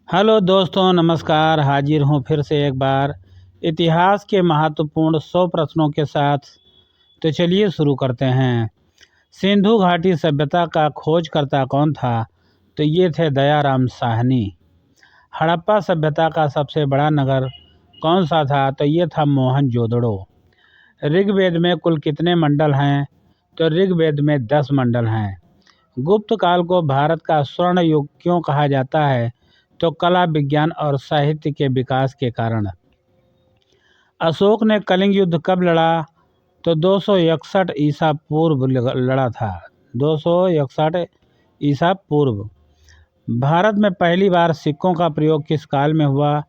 Hello दोस्तों, नमस्कार। हाजिर हूँ फिर से एक बार इतिहास के महत्वपूर्ण 100 प्रश्नों के साथ। तो चलिए शुरू करते हैं। सिंधु घाटी सभ्यता का खोजकर्ता कौन था? तो ये थे दयाराम साहनी। हड़प्पा सभ्यता का सबसे बड़ा नगर कौन सा था? तो ये था मोहनजोदड़ो। ऋग्वेद में कुल कितने मंडल हैं? तो ऋग्वेद में 10 मंडल हैं। गुप्त काल को भारत का स्वर्ण युग क्यों कहा जाता है? तो कला, विज्ञान और साहित्य के विकास के कारण। अशोक ने कलिंग युद्ध कब लड़ा? तो 261 ईसा पूर्व लड़ा था। 261 ईसा पूर्व। भारत में पहली बार सिक्कों का प्रयोग किस काल में हुआ?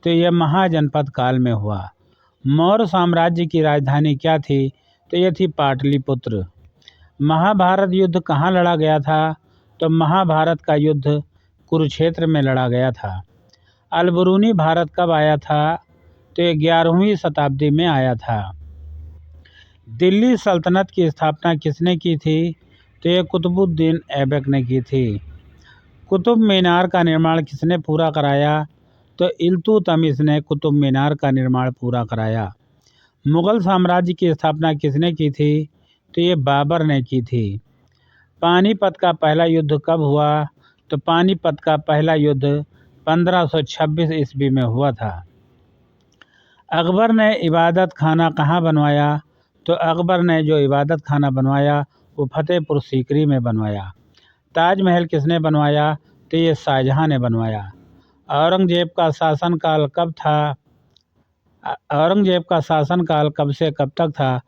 तो यह महाजनपद काल में हुआ। मौर्य साम्राज्य की राजधानी क्या थी? तो यह थी पाटलिपुत्र। महाभारत युद्ध कहाँ लड़ा गया था? तो महाभारत का युद्ध कुरुक्षेत्र में लड़ा गया था। अलबरूनी भारत कब आया था? तो ये 11वीं शताब्दी में आया था। दिल्ली सल्तनत की स्थापना किसने की थी? तो ये कुतुबुद्दीन ऐबक ने की थी। कुतुब मीनार का निर्माण किसने पूरा कराया? तो इल्तुतमिश ने कुतुब मीनार का निर्माण पूरा कराया। मुगल साम्राज्य की स्थापना किसने की थी? तो ये बाबर ने की थी। पानीपत का पहला युद्ध कब हुआ? तो पानीपत का पहला युद्ध 1526 ईस्वी में हुआ था। अकबर ने इबादत खाना कहाँ बनवाया? तो अकबर ने जो इबादत खाना बनवाया वो फतेहपुर सीकरी में बनवाया। ताजमहल किसने बनवाया? तो ये शाहजहां ने बनवाया। औरंगजेब का शासनकाल कब था? औरंगजेब का शासनकाल कब से कब तक था?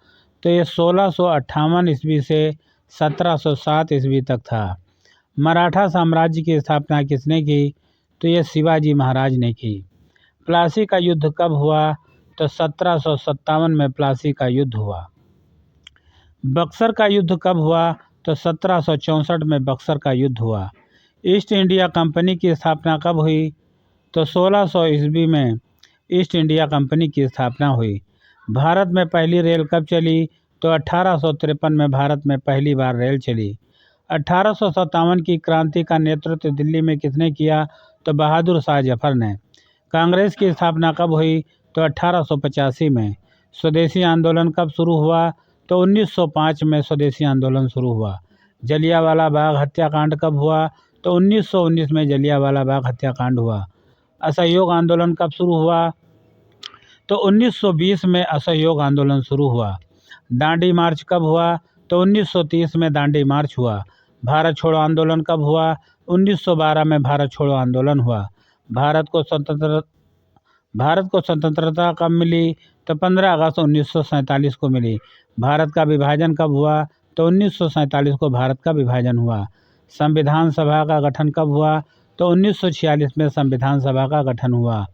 तो ये 1658 ईस्वी से 1707 ईस्वी तक था। मराठा साम्राज्य की स्थापना किसने की? तो ये शिवाजी महाराज ने की। प्लासी का युद्ध कब हुआ? तो 1757 में प्लासी का युद्ध हुआ। बक्सर का युद्ध कब हुआ? तो 1764 में बक्सर का युद्ध हुआ। ईस्ट इंडिया कंपनी की स्थापना कब हुई? तो 1600 ईस्वी में ईस्ट इंडिया कंपनी की स्थापना हुई। भारत में पहली रेल कब चली? तो 1853 में भारत में पहली बार रेल चली। 1857 की क्रांति का नेतृत्व दिल्ली में किसने किया? तो बहादुर शाह जफर ने। कांग्रेस की स्थापना कब हुई? तो 1885 में। स्वदेशी आंदोलन कब शुरू हुआ? तो 1905 में स्वदेशी आंदोलन शुरू हुआ। जलियांवाला बाग हत्याकांड कब हुआ? तो 1919 में जलियांवाला बाग हत्याकांड हुआ। असहयोग आंदोलन कब शुरू हुआ? तो 1920 में असहयोग आंदोलन शुरू हुआ। दांडी मार्च कब हुआ? तो 1930 में दांडी मार्च हुआ। भारत छोड़ो आंदोलन कब हुआ? 1912 में भारत छोड़ो आंदोलन हुआ। भारत को स्वतंत्रता कब मिली? तो 15 अगस्त 1947 को मिली। भारत का विभाजन कब हुआ? तो 1947 को भारत का विभाजन हुआ। संविधान सभा का गठन कब हुआ? तो 1946 में संविधान सभा का गठन हुआ।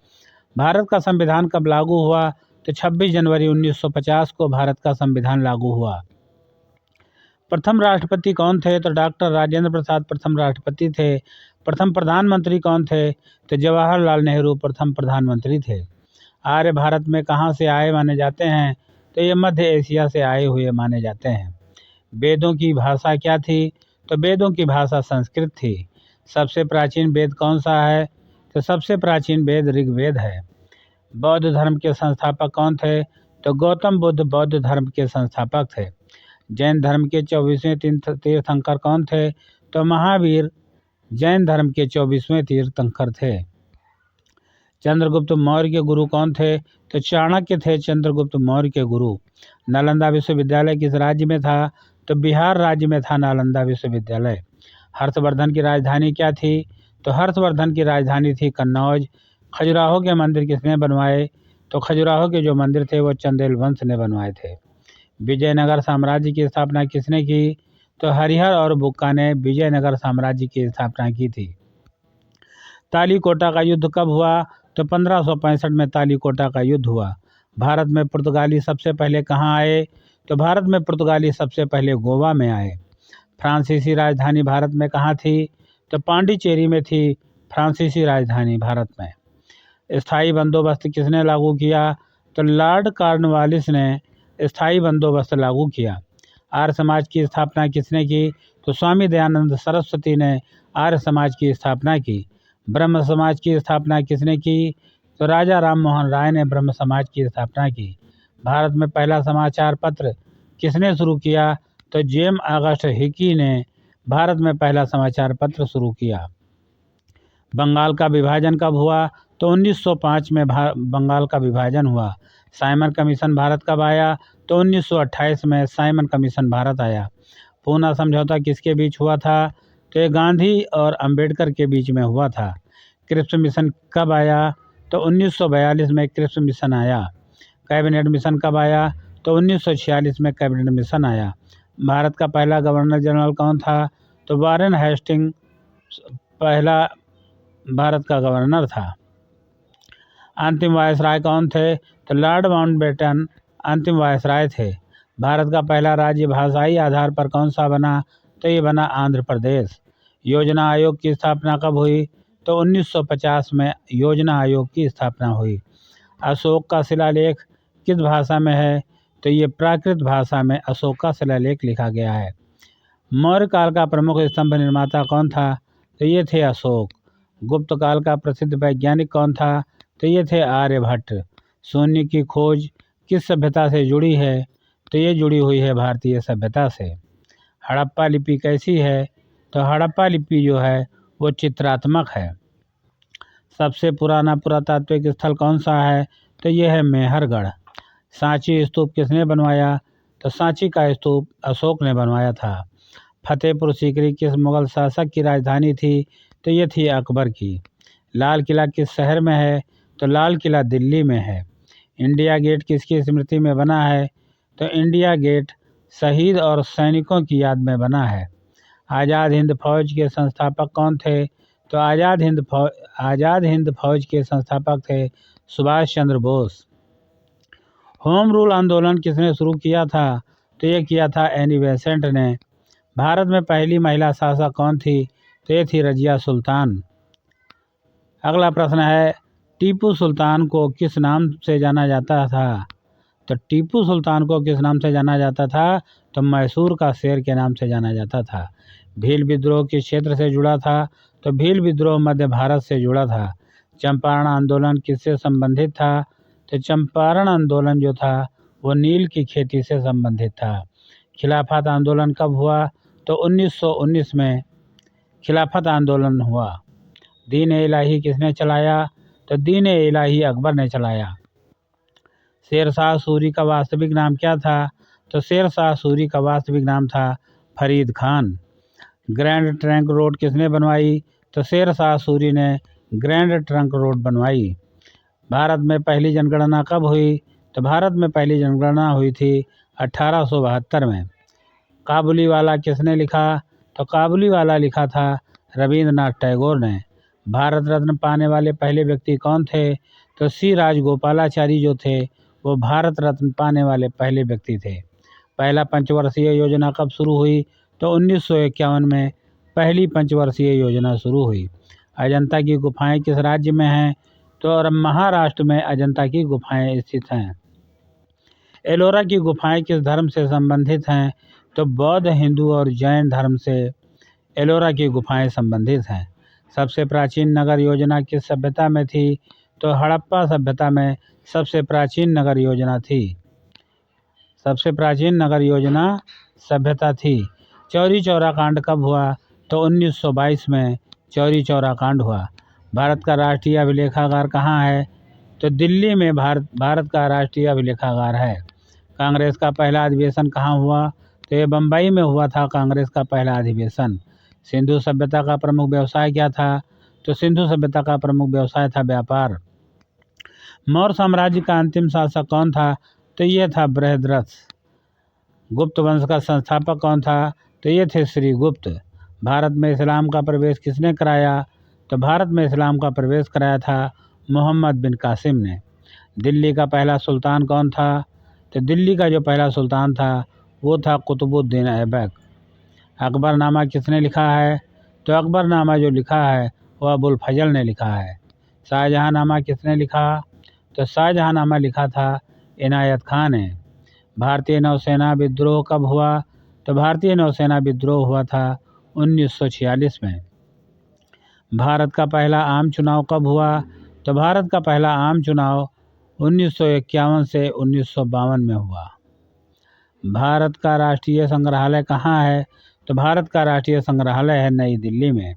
भारत का संविधान कब लागू हुआ? तो 26 जनवरी 1950 को भारत का संविधान लागू हुआ। प्रथम राष्ट्रपति कौन थे? तो डॉक्टर राजेंद्र प्रसाद प्रथम राष्ट्रपति थे। प्रथम प्रधानमंत्री कौन थे? तो जवाहरलाल नेहरू प्रथम प्रधानमंत्री थे। आर्य भारत में कहाँ से आए माने जाते हैं? तो ये मध्य एशिया से आए हुए माने जाते हैं। वेदों की भाषा क्या थी? तो वेदों की भाषा संस्कृत थी। सबसे प्राचीन वेद कौन सा है? तो सबसे प्राचीन वेद ऋग्वेद है। बौद्ध धर्म के संस्थापक कौन थे? तो गौतम बुद्ध बौद्ध धर्म के संस्थापक थे। जैन धर्म के 24वें तीर्थंकर कौन थे? तो महावीर जैन धर्म के 24वें तीर्थंकर थे। चंद्रगुप्त मौर्य के गुरु कौन थे? तो चाणक्य थे चंद्रगुप्त मौर्य के गुरु। नालंदा विश्वविद्यालय किस राज्य में था? तो बिहार राज्य में था नालंदा विश्वविद्यालय। हर्षवर्धन की राजधानी क्या थी? तो हर्षवर्धन की राजधानी थी कन्नौज। खजुराहो के मंदिर किसने बनवाए? तो खजुराहो के जो मंदिर थे वो चंदेल वंश ने बनवाए थे। विजयनगर साम्राज्य की स्थापना किसने की? तो हरिहर और बुक्का ने विजयनगर साम्राज्य की स्थापना की थी। तालीकोटा का युद्ध कब हुआ? तो 1565 में तालीकोटा का युद्ध हुआ। भारत में पुर्तगाली सबसे पहले कहाँ आए? तो भारत में पुर्तगाली सबसे पहले गोवा में आए। फ्रांसीसी राजधानी भारत में कहाँ थी? तो पांडिचेरी में थी फ्रांसीसी राजधानी भारत में। स्थायी बंदोबस्त किसने लागू किया? तो लॉर्ड कॉर्नवालिस ने स्थायी बंदोबस्त लागू किया। आर्य समाज की स्थापना किसने की? तो स्वामी दयानंद सरस्वती ने आर्य समाज की स्थापना की। ब्रह्म समाज की स्थापना किसने की? तो राजा राम मोहन राय ने ब्रह्म समाज की स्थापना की। भारत में पहला समाचार पत्र किसने शुरू किया? तो जेम्स ऑगस्ट हिकी ने भारत में पहला समाचार पत्र शुरू किया। बंगाल का विभाजन कब हुआ? तो 1905 में बंगाल का विभाजन हुआ। साइमन कमीशन भारत कब आया? तो 1928 में साइमन कमीशन भारत आया। पूना समझौता किसके बीच हुआ था? तो ये गांधी और अंबेडकर के बीच में हुआ था। क्रिप्स मिशन कब आया? तो 1942 में क्रिप्स मिशन आया। कैबिनेट मिशन कब आया? तो 1946 में कैबिनेट मिशन आया। भारत का पहला गवर्नर जनरल कौन था? तो वारेन हेस्टिंग पहला भारत का गवर्नर था। अंतिम वायसराय कौन थे? तो लॉर्ड माउंटबेटन अंतिम वायसराय थे। भारत का पहला राज्य भाषाई आधार पर कौन सा बना? तो ये बना आंध्र प्रदेश। योजना आयोग की स्थापना कब हुई? तो 1950 में योजना आयोग की स्थापना हुई। अशोक का शिलालेख किस भाषा में है? तो ये प्राकृत भाषा में अशोक का शिलालेख लिखा गया है। मौर्य काल का प्रमुख स्तंभ निर्माता कौन था? तो ये थे अशोक। गुप्त काल का प्रसिद्ध वैज्ञानिक कौन था? तो ये थे आर्यभट्ट। शून्य की खोज किस सभ्यता से जुड़ी है? तो ये जुड़ी हुई है भारतीय सभ्यता से। हड़प्पा लिपि कैसी है? तो हड़प्पा लिपि जो है वो चित्रात्मक है। सबसे पुराना पुरातात्विक स्थल कौन सा है? तो ये है मेहरगढ़। सांची स्तूप किसने बनवाया? तो सांची का स्तूप अशोक ने बनवाया था। फतेहपुर सीकरी किस मुगल शासक की राजधानी थी? तो ये थी अकबर की। लाल किला किस शहर में है? तो लाल किला दिल्ली में है। इंडिया गेट किसकी स्मृति में बना है? तो इंडिया गेट शहीद और सैनिकों की याद में बना है। आज़ाद हिंद फौज के संस्थापक कौन थे? तो आज़ाद हिंद फौज के संस्थापक थे सुभाष चंद्र बोस। होम रूल आंदोलन किसने शुरू किया था? तो ये किया था एनी बेसेंट ने। भारत में पहली महिला शासक कौन थी? तो ये थी रजिया सुल्तान। अगला प्रश्न है, टीपू सुल्तान को किस नाम से जाना जाता था? तो टीपू सुल्तान को किस नाम से जाना जाता था? तो मैसूर का शेर के नाम से जाना जाता था। भील विद्रोह किस क्षेत्र से जुड़ा था? तो भील विद्रोह मध्य भारत से जुड़ा था। चंपारण आंदोलन किससे संबंधित था? तो चंपारण आंदोलन जो था वो नील की खेती से संबंधित था। खिलाफत आंदोलन कब हुआ? तो 1919 में खिलाफत आंदोलन हुआ। दीन ए इलाही किसने चलाया? तो दीन ए इलाही अकबर ने चलाया। शेरशाह सूरी का वास्तविक नाम क्या था? तो शेरशाह सूरी का वास्तविक नाम था Farid Khan. Grand trunk road किसने बनवाई? तो शेरशाह सूरी ने ग्रैंड ट्रंक रोड बनवाई। भारत में पहली जनगणना कब हुई? तो भारत में पहली जनगणना हुई थी 1872 में। काबुलीवाला किसने लिखा? तो काबुलीवाला लिखा था रविंद्रनाथ टैगोर ने। भारत रत्न पाने वाले पहले व्यक्ति कौन थे? तो सी राजगोपालाचारी जो थे वो भारत रत्न पाने वाले पहले व्यक्ति थे। पहला पंचवर्षीय योजना कब शुरू हुई? तो 1951 में पहली पंचवर्षीय योजना शुरू हुई। अजंता की गुफाएं किस राज्य में हैं? तो और महाराष्ट्र में अजंता की गुफाएं स्थित हैं। एलोरा की गुफाएं किस धर्म से संबंधित हैं? तो बौद्ध, हिंदू और जैन धर्म से एलोरा की गुफाएं संबंधित हैं। सबसे प्राचीन नगर योजना किस सभ्यता में थी? तो हड़प्पा सभ्यता में सबसे प्राचीन नगर योजना थी। सबसे प्राचीन नगर योजना सभ्यता थी। चौरी चौरा कांड कब हुआ? तो 1922 में चौरी चौरा कांड हुआ। भारत का राष्ट्रीय अभिलेखागार कहाँ है? तो दिल्ली में भारत का राष्ट्रीय अभिलेखागार है। कांग्रेस का पहला अधिवेशन कहाँ हुआ? तो ये बम्बई में हुआ था कांग्रेस का पहला अधिवेशन। सिंधु सभ्यता का प्रमुख व्यवसाय क्या था? तो सिंधु सभ्यता का प्रमुख व्यवसाय था व्यापार। मौर्य साम्राज्य का अंतिम शासक कौन था? तो ये था बृहद्रथ। गुप्त वंश का संस्थापक कौन था? तो ये थे श्रीगुप्त। भारत में इस्लाम का प्रवेश किसने कराया? तो भारत में इस्लाम का प्रवेश कराया था मोहम्मद बिन कासिम ने। दिल्ली का पहला सुल्तान कौन था? तो दिल्ली का जो पहला सुल्तान था वो था कुतुबुद्दीन ऐबक। अकबरनामा किसने लिखा है? तो अकबरनामा जो लिखा है वो अबुल फजल ने लिखा है। शाहजहाँनामा किसने लिखा? तो शाहजहाँनामा लिखा था इनायत खान ने। भारतीय नौसेना विद्रोह कब हुआ? तो भारतीय नौसेना विद्रोह हुआ था 1946 में। भारत का पहला आम चुनाव कब हुआ? तो भारत का पहला आम चुनाव 1951 से 1952 में हुआ। भारत का राष्ट्रीय संग्रहालय कहाँ है? तो भारत का राष्ट्रीय संग्रहालय है नई दिल्ली में।